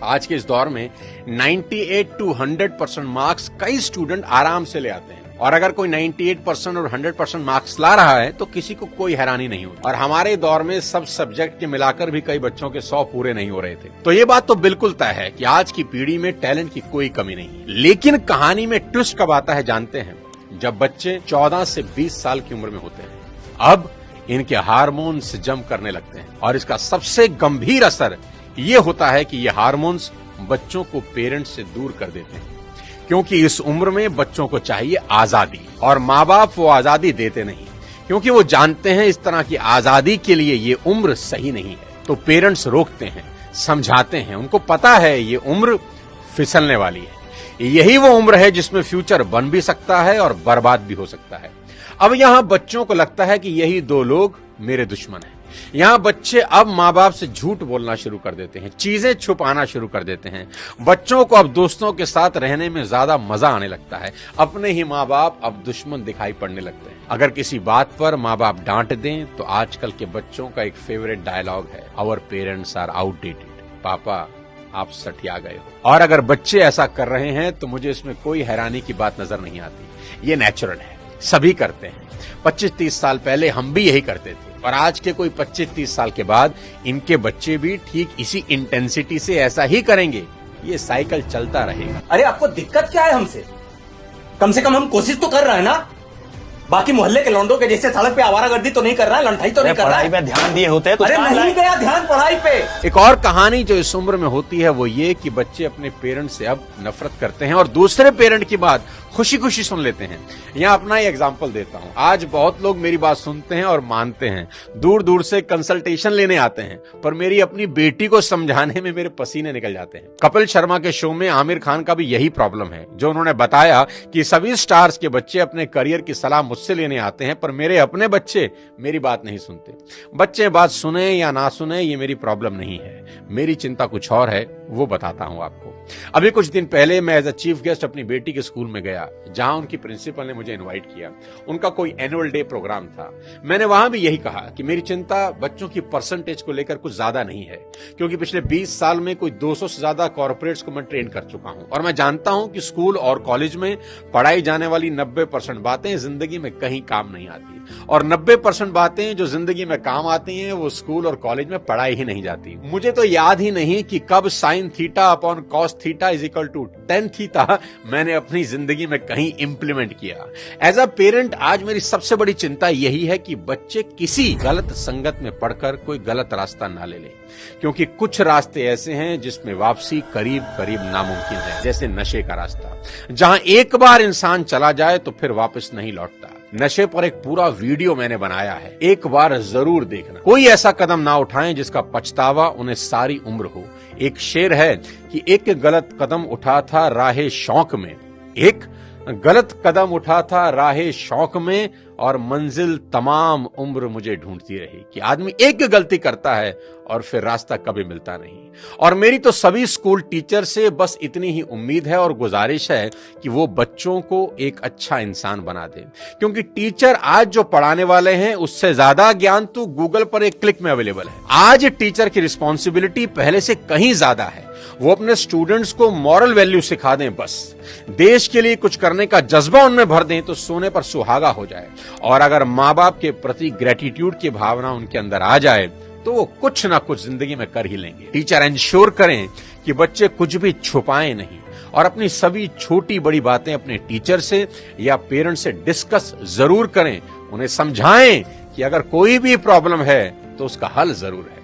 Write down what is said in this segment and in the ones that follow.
आज के इस दौर में 98 to 100% मार्क्स कई स्टूडेंट आराम से ले आते हैं, और अगर कोई 98% और 100% मार्क्स ला रहा है तो किसी को कोई हैरानी नहीं होती। और हमारे दौर में सब सब्जेक्ट के मिलाकर भी कई बच्चों के 100 पूरे नहीं हो रहे थे। तो ये बात तो बिल्कुल तय है कि आज की पीढ़ी में टैलेंट की कोई कमी नहीं है। लेकिन कहानी में ट्विस्ट कब आता है जानते हैं? जब बच्चे 14 से 20 साल की उम्र में होते हैं। अब इनके हार्मोन्स जंप करने लगते हैं, और इसका सबसे गंभीर असर ये होता है कि ये हार्मोन्स बच्चों को पेरेंट्स से दूर कर देते हैं, क्योंकि इस उम्र में बच्चों को चाहिए आजादी, और माँ बाप वो आजादी देते नहीं, क्योंकि वो जानते हैं इस तरह की आजादी के लिए ये उम्र सही नहीं है। तो पेरेंट्स रोकते हैं, समझाते हैं, उनको पता है ये उम्र फिसलने वाली है, यही वो उम्र है जिसमें फ्यूचर बन भी सकता है और बर्बाद भी हो सकता है। अब यहां बच्चों को लगता है कि यही दो लोग मेरे दुश्मन हैं। यहां बच्चे अब माँ बाप से झूठ बोलना शुरू कर देते हैं, चीजें छुपाना शुरू कर देते हैं। बच्चों को अब दोस्तों के साथ रहने में ज्यादा मजा आने लगता है, अपने ही माँ बाप अब दुश्मन दिखाई पड़ने लगते हैं। अगर किसी बात पर माँ बाप डांट दें तो आजकल के बच्चों का एक फेवरेट डायलॉग है, आवर पेरेंट्स आर आउटडेटेड। पापा आप सठिया गए हो। और अगर बच्चे ऐसा कर रहे हैं तो मुझे इसमें कोई हैरानी की बात नजर नहीं आती। ये नेचुरल है, सभी करते हैं। 25-30 साल पहले हम भी यही करते थे, और आज के कोई 25-30 साल के बाद इनके बच्चे भी ठीक इसी इंटेंसिटी से ऐसा ही करेंगे। ये साइकिल चलता रहेगा। अरे आपको दिक्कत क्या है हमसे? कम से कम हम कोशिश तो कर रहे हैं ना। बाकी मोहल्ले के लौंडों के जैसे सड़क पे आवारागर्दी तो नहीं कर रहा है, लंठाई तो नहीं कर रहा है। पढ़ाई पे ध्यान दिए होते हैं तो अरे नहीं गया ध्यान पढ़ाई पे। एक और कहानी जो इस उम्र में होती है वो ये कि बच्चे अपने पेरेंट से अब नफरत करते हैं और दूसरे पेरेंट की बात खुशी खुशी सुन लेते हैं। यहाँ अपना ही एग्जाम्पल देता हूँ। आज बहुत लोग मेरी बात सुनते हैं और मानते हैं, दूर दूर से कंसल्टेशन लेने आते हैं, पर मेरी अपनी बेटी को समझाने में मेरे पसीने निकल जाते हैं। कपिल शर्मा के शो में आमिर खान का भी यही प्रॉब्लम है, जो उन्होंने बताया कि सभी स्टार्स के बच्चे अपने करियर की सलाह मुझसे लेने आते हैं, पर मेरे अपने बच्चे मेरी बात नहीं सुनते। बच्चे बात सुने या ना सुने ये मेरी प्रॉब्लम नहीं है, मेरी चिंता कुछ और है, वो बताता हूं आपको। अभी कुछ दिन पहले मैं एज अ चीफ गेस्ट अपनी बेटी के स्कूल में गया, जहां उनकी प्रिंसिपल ने मुझे इनवाइट किया। उनका कोई एनुअल डे प्रोग्राम था। मैंने वहां भी यही कहा कि मेरी चिंता बच्चों की परसेंटेज को लेकर कुछ ज्यादा नहीं है, क्योंकि पिछले 20 साल में कोई 200 से ज्यादा कॉर्पोरेट्स को मैं ट्रेन कर चुका हूं, और मैं जानता हूं कि स्कूल और कॉलेज में पढ़ाई जाने वाली 90% बातें जिंदगी में कहीं काम नहीं आती, और 90% बातें जो जिंदगी में काम आती हैं वो स्कूल और कॉलेज में पढ़ाई ही नहीं जाती। मुझे तो याद ही नहीं कि कब sine theta upon cos theta is equal to tan theta मैंने अपनी जिंदगी में कहीं इंप्लीमेंट किया। एज अ पेरेंट आज मेरी सबसे बड़ी चिंता यही है कि बच्चे किसी गलत संगत में पड़कर कोई गलत रास्ता ना ले लें, क्योंकि कुछ रास्ते ऐसे हैं जिसमें वापसी करीब करीब नामुमकिन है, जैसे नशे का रास्ता, जहां एक बार इंसान चला जाए तो फिर वापस नहीं लौटता। नशे पर एक पूरा वीडियो मैंने बनाया है, एक बार जरूर देखना। कोई ऐसा कदम ना उठाएं जिसका पछतावा उन्हें सारी उम्र हो। एक शेर है कि एक गलत कदम उठा था राहे शौक में, एक गलत कदम उठा था राहे शौक में, और मंजिल तमाम उम्र मुझे ढूंढती रही। कि आदमी एक गलती करता है और फिर रास्ता कभी मिलता नहीं। और मेरी तो सभी स्कूल टीचर से बस इतनी ही उम्मीद है और गुजारिश है कि वो बच्चों को एक अच्छा इंसान बना दे, क्योंकि टीचर आज जो पढ़ाने वाले हैं उससे ज्यादा ज्ञान तो गूगल पर एक क्लिक में अवेलेबल है। आज टीचर की रिस्पॉन्सिबिलिटी पहले से कहीं ज्यादा है। वो अपने स्टूडेंट्स को मॉरल वैल्यू सिखा दें, बस देश के लिए कुछ करने का जज्बा उनमें भर दें तो सोने पर सुहागा हो जाए। और अगर माँ बाप के प्रति ग्रेटिट्यूड की भावना उनके अंदर आ जाए तो वो कुछ ना कुछ जिंदगी में कर ही लेंगे। टीचर इंश्योर करें कि बच्चे कुछ भी छुपाएं नहीं, और अपनी सभी छोटी बड़ी बातें अपने टीचर से या पेरेंट्स से डिस्कस जरूर करें। उन्हें समझाएं कि अगर कोई भी प्रॉब्लम है तो उसका हल जरूर है।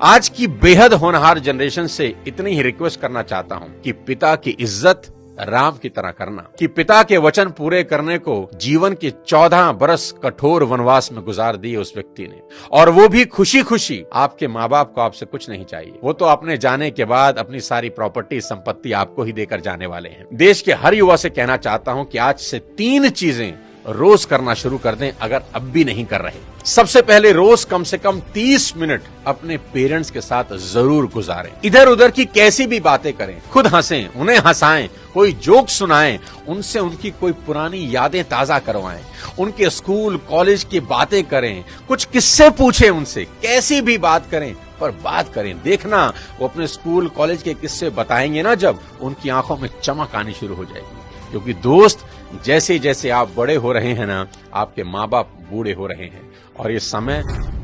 आज की बेहद होनहार जनरेशन से इतनी ही रिक्वेस्ट करना चाहता हूं कि पिता की इज्जत राम की तरह करना, कि पिता के वचन पूरे करने को जीवन के 14 बरस कठोर वनवास में गुजार दिए उस व्यक्ति ने, और वो भी खुशी खुशी। आपके माँ बाप को आपसे कुछ नहीं चाहिए, वो तो अपने जाने के बाद अपनी सारी प्रॉपर्टी संपत्ति आपको ही देकर जाने वाले हैं। देश के हर युवा से कहना चाहता हूं कि आज से 3 चीजें रोज करना शुरू कर दें, अगर अब भी नहीं कर रहे। सबसे पहले रोज कम से कम 30 मिनट अपने पेरेंट्स के साथ जरूर गुजारें। इधर उधर की कैसी भी बातें करें, खुद हंसें, उन्हें हंसाएं, कोई जोक सुनाएं, उनसे उनकी कोई पुरानी यादें ताजा करवाएं, उनके स्कूल कॉलेज की बातें करें, कुछ किस्से पूछें उनसे, कैसी भी बात करें पर बात करें। देखना वो अपने स्कूल कॉलेज के किस्से बताएंगे ना, जब उनकी आंखों में चमक आनी शुरू हो जाएगी। क्योंकि दोस्त, जैसे जैसे आप बड़े हो रहे हैं ना, आपके माँ बाप बूढ़े हो रहे हैं और ये समय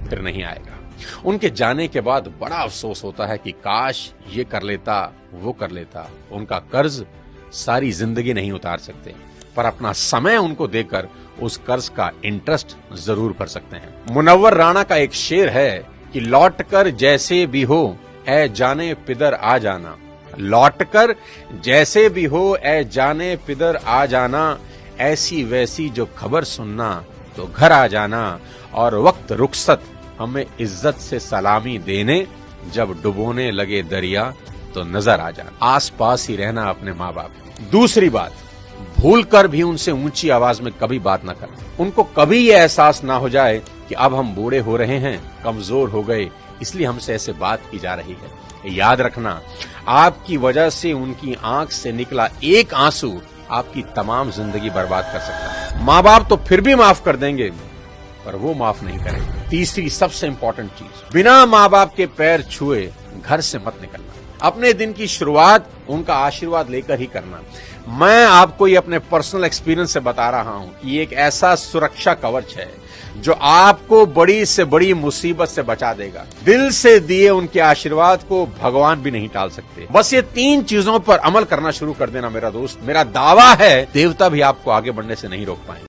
फिर नहीं आएगा। उनके जाने के बाद बड़ा अफसोस होता है कि काश ये कर लेता, वो कर लेता। उनका कर्ज सारी जिंदगी नहीं उतार सकते, पर अपना समय उनको देकर उस कर्ज का इंटरेस्ट जरूर भर सकते हैं। मुनव्वर राणा का एक शेर है कि लौट कर जैसे भी हो ऐ जाने पिदर आ जाना, लौट कर जैसे भी हो ऐ जाने पिदर आ जाना, ऐसी वैसी जो खबर सुनना तो घर आ जाना, और वक्त रुखसत हमें इज्जत से सलामी देने, जब डुबोने लगे दरिया तो नजर आ जाना। आस पास ही रहना अपने माँ बाप। दूसरी बात, भूल कर भी उनसे ऊंची आवाज में कभी बात न करना। उनको कभी ये एहसास ना हो जाए कि अब हम बूढ़े हो रहे हैं, कमजोर हो गए, इसलिए हमसे ऐसे बात की जा रही है। याद रखना, आपकी वजह से उनकी आंख से निकला एक आंसू आपकी तमाम जिंदगी बर्बाद कर सकता है। माँ बाप तो फिर भी माफ कर देंगे, पर वो माफ नहीं करेंगे। तीसरी सबसे इंपॉर्टेंट चीज, बिना माँ बाप के पैर छुए घर से मत निकलना। अपने दिन की शुरुआत उनका आशीर्वाद लेकर ही करना। मैं आपको ये अपने पर्सनल एक्सपीरियंस से बता रहा हूं कि ये एक ऐसा सुरक्षा कवच है जो आपको बड़ी से बड़ी मुसीबत से बचा देगा। दिल से दिए उनके आशीर्वाद को भगवान भी नहीं टाल सकते। बस ये 3 चीजों पर अमल करना शुरू कर देना मेरा दोस्त। मेरा दावा है देवता भी आपको आगे बढ़ने से नहीं रोक पाएंगे।